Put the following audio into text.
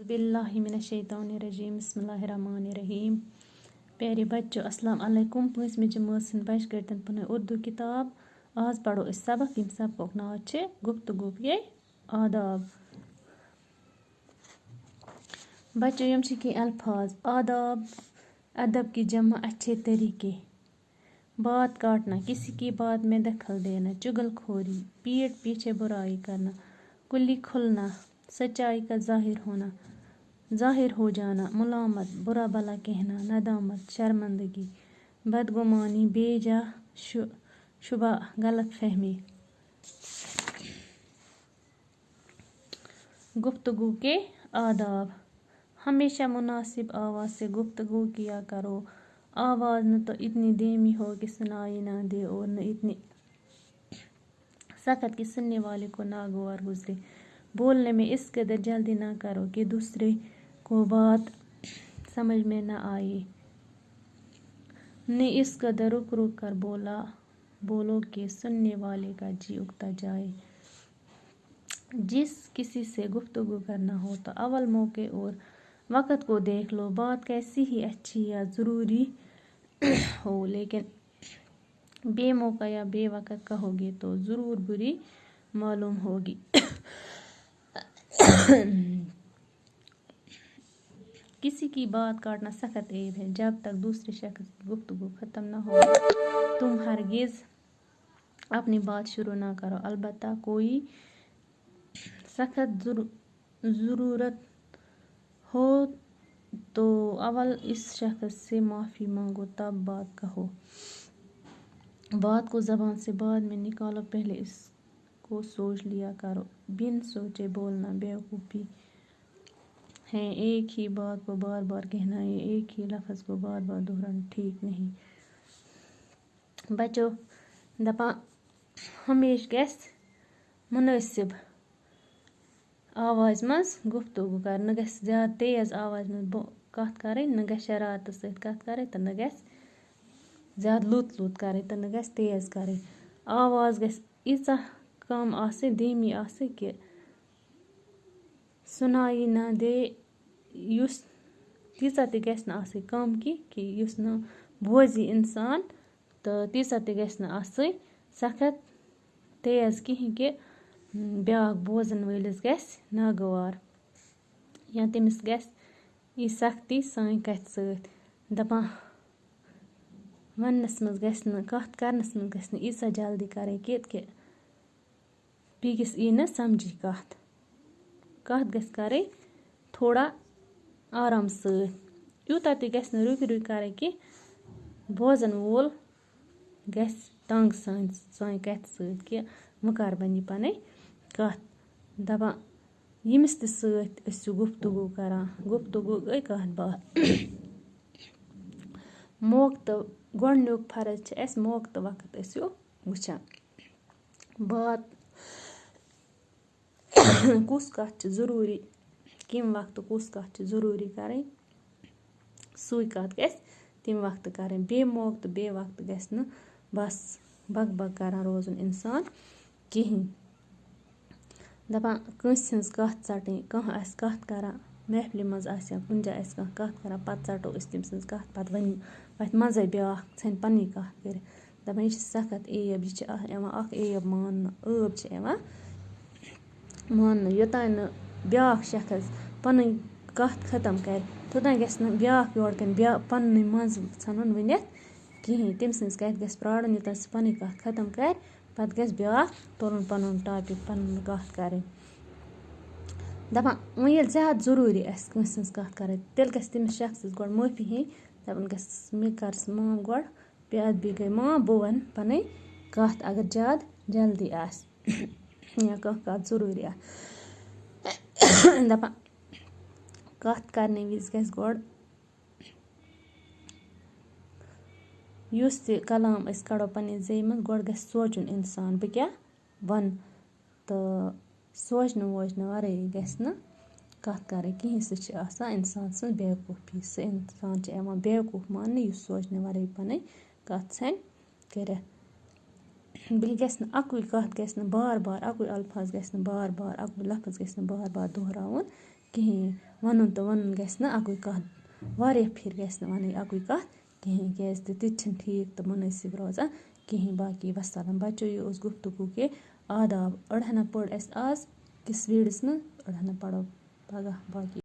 باللہ من الشیطان الرجیم بسم اللہ الرحمن الرحیم. پیارے بچو السلام علیکم. 5ویں جمٲژ ہٕنٛدۍ بچہٕ کٔرۍتن پنٕنۍ اردو کِتاب. آز پرو أسۍ سبق ییٚمہِ سبقُک ناو چھُ گفتگو کے آداب. بچو یِم چھِ کینٛہہ الفاظ. آداب ادب کی جمع اچھے طریقے. بات کاٹنا کسی کی بات میں دخل دینا. چگل خوری پیٹھ پیچھے برائی کرنا. کلی کھلنا سچائی کا ظاہر ہونا ظاہر ہو جانا. ملامت برا بھلا کہنا. ندامت شرمندگی. بدگمانی بے جا شبہ غلط فہمی. گفتگو کے آداب. ہمیشہ مناسب آواز سے گفتگو کیا کرو. آواز نہ تو اتنی دھیمی ہو کہ سنائی نہ دے اور نہ اتنی سخت کہ سننے والے کو ناگوار گزرے. بولنے میں اس قدر جلدی نہ کرو کہ دوسرے کو بات سمجھ میں نہ آئے. نہ اس قدر رک رک کر بولو کہ سننے والے کا جی اکتا جائے. جس کسی سے گفتگو کرنا ہو تو اول موقع اور وقت کو دیکھ لو. بات کیسی ہی اچھی یا ضروری ہو لیکن بے موقع یا بے وقت کہو گے تو ضرور بری معلوم ہوگی. کسی کی بات کاٹنا سخت عیب ہے. جب تک دوسرے شخص کی گفتگو ختم نہ ہو تم ہرگز اپنی بات شروع نہ کرو. البتہ کوئی سخت ضرورت ہو تو اول اس شخص سے معافی مانگو تب بات کہو. بات کو زبان سے بعد میں نکالو پہلے اس کو سوچ لیا کرو. بن سوچے بولنا بیوقوفی ہے. ایک ہی بات کو بار بار کہنا یا ایک ہی لفظ کو بار بار دہرانا ٹھیک نہیں. بچو دپان ہمیشہ گژھِ مناسب آواز منٛز گفتگو کرٕنۍ. نہ گژھِ زیادٕ تیز آواز منٛز کتھ کرٕنۍ نہ گژھِ شرارتہٕ سۭتۍ کتھ کرٕنۍ تہٕ نہ گژھِ زیادٕ لوٚت کرٕنۍ تہٕ نہ گژھِ تیز کرٕنۍ. آواز گژھِ ییٖژاہ کم آسٕنۍ دھیٖمی آسٕنۍ کہِ سُنایی نہ دے. یُس تیٖژاہ تہِ گژھِ نہٕ آسٕنۍ کم کہِ یُس نہٕ بوزی انسان تہٕ تیٖژاہ تہِ گژھِ نہٕ آسٕنۍ سخت تیز کِہیٖنۍ کہِ بیٛاکھ بوزن وٲلِس گژھِ ناگوار یا تٔمِس گژھِ یی سختی سانہِ کتھِ سۭتۍ. دپان وننس منٛز گژھِ نہٕ کتھ کرنس منٛز گژھِ نہٕ ییٖژاہ جلدی کرٕنۍ کہِ بیٚکِس یی نہٕ سمجھی کتھ گژھِ کرٕنۍ تھوڑا آرام سۭتۍ. یوٗتاہ تہِ گژھِ نہٕ رُکہِ رُکہِ کرٕنۍ کہِ بوزن وول گژھِ تنگ سانہِ کتھِ سۭتۍ کہِ وۄنۍ کر بنہِ یہِ پنٕنۍ کتھ. دپان ییٚمِس تہِ سۭتۍ ٲسِو گفتگو کران گفتگو گٔے کتھ باتھ. موقعہٕ تہٕ گۄڈنیُک فرض چھُ اسہِ موقعہٕ تہٕ وقت ٲسِو وٕچھان. بات کُس کتھ چھِ ضروٗری کمہِ وقتہٕ کُس کتھ چھِ ضروٗری کرٕنۍ سُے کتھ گژھِ تمہِ وقتہٕ کرٕنۍ. بے موقعہٕ تہٕ بے وقتہٕ گژھِ نہٕ بس بک بک کران روزُن انسان کہیٖنۍ. دپان کٲنٛسہِ ہٕنٛز کتھ ژٹٕنۍ. کانٛہہ آسہِ کتھ کران محفلہِ منٛز آسہِ یا کُنہِ جایہِ آسہِ کانٛہہ کتھ کران پتہٕ ژٹو أسۍ تٔمۍ سٕنٛز کتھ پتہٕ وتھِ منٛزے بیٛاکھ ژھنہِ پنٕنۍ کتھ کٔرِتھ. دپان یہِ چھِ سخت عیب. یہِ چھِ یِوان اکھ عیب ماننہٕ عٲب چھِ یِوان ماننہٕ. یوٚتانۍ نہٕ بیٛاکھ شخص پنٕنۍ کتھ ختم کرِ توٚتانۍ گژھِ نہٕ بیٛاکھ یورٕ کَنۍ پنٛنُے منٛز ژھٕنُن ؤنِتھ کِہیٖنۍ. تٔمۍ سٕنٛز کتھِ گژھِ پرٛارُن یوٚتانۍ سُہ پنٕنۍ کتھ ختم کرِ پتہٕ گژھِ بیٛاکھ تُلُن پنُن ٹاپِک پنُن کتھ کرٕنۍ. دپان وۄنۍ ییٚلہِ زیادٕ ضروٗری آسہِ کٲنٛسہِ ہٕنٛز کتھ کرٕنۍ تیٚلہِ گژھِ تٔمِس شخصس گۄڈٕ معٲفی ہیٚنۍ. دپان گژھِ مےٚ کر ژٕ معاف گۄڈٕ بے ادبی گٔے معاف بہٕ ونہٕ پنٕنۍ کتھ اگر زیادٕ جلدی آسہِ یا کانٛہہ کتھ ضروٗری آسہِ. دپان کتھ کرنہٕ وِزِ گژھِ گۄڈٕ یُس تہِ کلام أسۍ کڑو پننہِ زیٚیہِ منٛز گۄڈٕ گژھِ سونٛچُن انسان بہٕ کیٛاہ ونہٕ تہٕ سونٛچنہٕ وونٛچنہٕ ورٲیی گژھِ نہٕ کتھ کرٕنۍ کِہیٖنۍ. سُہ چھِ آسان انسان سٕنٛز بیوقوٗفی. سُہ انسان چھُ یِوان بیوقوٗف ماننہٕ یُس سونٛچنہٕ ورٲیی پنٕنۍ کتھ ژھنہِ کٔرِتھ. بیٚیہِ گژھِ نہٕ اکُے کتھ گژھِ نہٕ بار بار اکُے الفاظ گژھِ نہٕ بار بار اکُے لفظ گژھِ نہٕ بار بار دہراوُن کِہیٖنۍ وَنُن تہٕ وَنُن گژھِ نہٕ اَکُے کَتھ واریاہ پھِرِ گژھِ نہٕ وَنٕنۍ اَکُے کَتھ کِہیٖنۍ کیٛازِکہِ تہِ تہِ چھِنہٕ ٹھیٖک تہٕ مُنٲسِب روزان کِہیٖنۍ باقی وَسَلام بَچو یہِ اوس گفتگوٗ کہِ آداب أڑ ہنا پٔر اَسہِ آز کِس ویٖڈِس منٛز أڑ ہنا پَرو پگاہ باقی